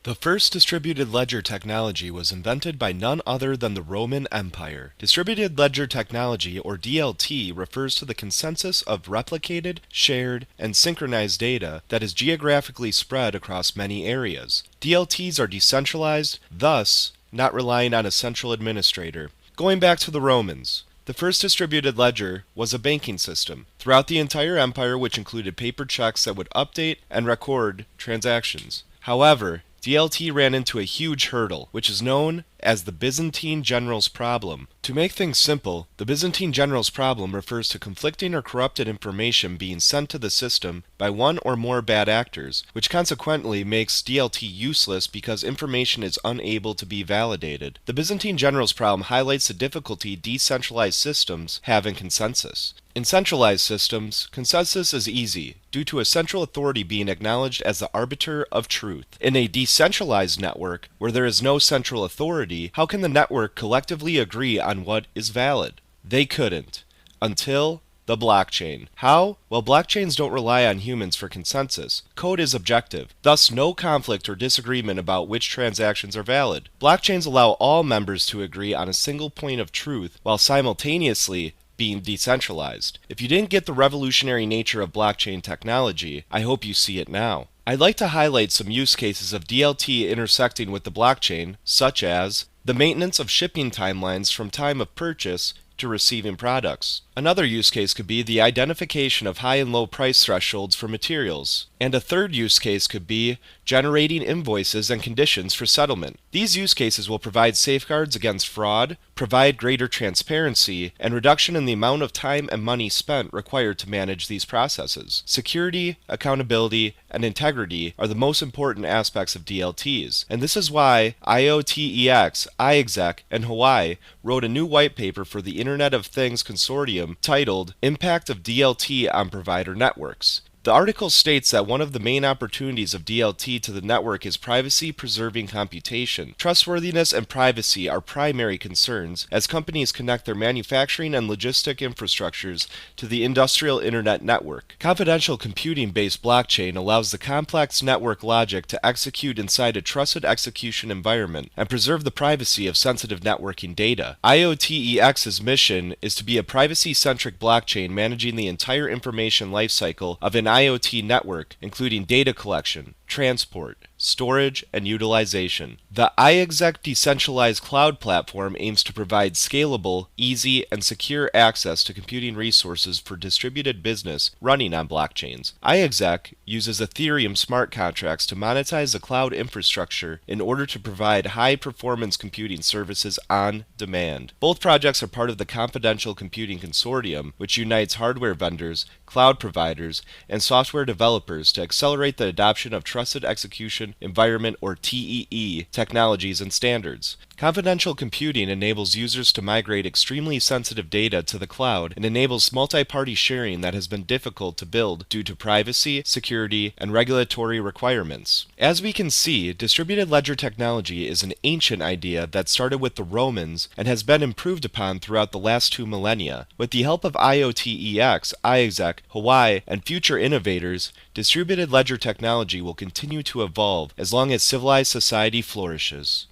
The first distributed ledger technology was invented by none other than the Roman Empire. Distributed ledger technology, or DLT, refers to the consensus of replicated, shared, and synchronized data that is geographically spread across many areas. DLTs are decentralized, thus not relying on a central administrator. Going back to the Romans, the first distributed ledger was a banking system throughout the entire empire, which included paper checks that would update and record transactions. However, DLT ran into a huge hurdle, which is known as the Byzantine general's problem. To make things simple, the Byzantine general's problem refers to conflicting or corrupted information being sent to the system by one or more bad actors, which consequently makes DLT useless because information is unable to be validated. The Byzantine general's problem highlights the difficulty decentralized systems have in consensus. In centralized systems, consensus is easy, due to a central authority being acknowledged as the arbiter of truth. In a decentralized network, where there is no central authority, how can the network collectively agree on what is valid? They couldn't. Until the blockchain. How? Well, blockchains don't rely on humans for consensus. Code is objective, thus no conflict or disagreement about which transactions are valid. Blockchains allow all members to agree on a single point of truth while simultaneously being decentralized. If you didn't get the revolutionary nature of blockchain technology, I hope you see it now. I'd like to highlight some use cases of DLT intersecting with the blockchain, such as the maintenance of shipping timelines from time of purchase to receiving products. Another use case could be the identification of high and low price thresholds for materials. And a third use case could be generating invoices and conditions for settlement. These use cases will provide safeguards against fraud, provide greater transparency, and reduction in the amount of time and money spent required to manage these processes. Security, accountability, and integrity are the most important aspects of DLTs, and this is why IOTEX, iExec, and Hawaii wrote a new white paper for the Internet of Things Consortium titled Impact of DLT on Provider Networks. The article states that one of the main opportunities of DLT to the network is privacy-preserving computation. Trustworthiness and privacy are primary concerns as companies connect their manufacturing and logistic infrastructures to the industrial internet network. Confidential computing-based blockchain allows the complex network logic to execute inside a trusted execution environment and preserve the privacy of sensitive networking data. IOTEX's mission is to be a privacy-centric blockchain managing the entire information lifecycle of an IoT network, including data collection, transport, storage, and utilization. The iExec decentralized cloud platform aims to provide scalable, easy, and secure access to computing resources for distributed business running on blockchains. iExec uses Ethereum smart contracts to monetize the cloud infrastructure in order to provide high-performance computing services on demand. Both projects are part of the Confidential Computing Consortium, which unites hardware vendors, cloud providers, and software developers to accelerate the adoption of trusted execution environment, or TEE, technologies and standards. Confidential computing enables users to migrate extremely sensitive data to the cloud and enables multi-party sharing that has been difficult to build due to privacy, security, and regulatory requirements. As we can see, distributed ledger technology is an ancient idea that started with the Romans and has been improved upon throughout the last 2 millennia. With the help of IOTEX, iExec, Hawaii, and future innovators, distributed ledger technology will continue to evolve as long as civilized society flourishes.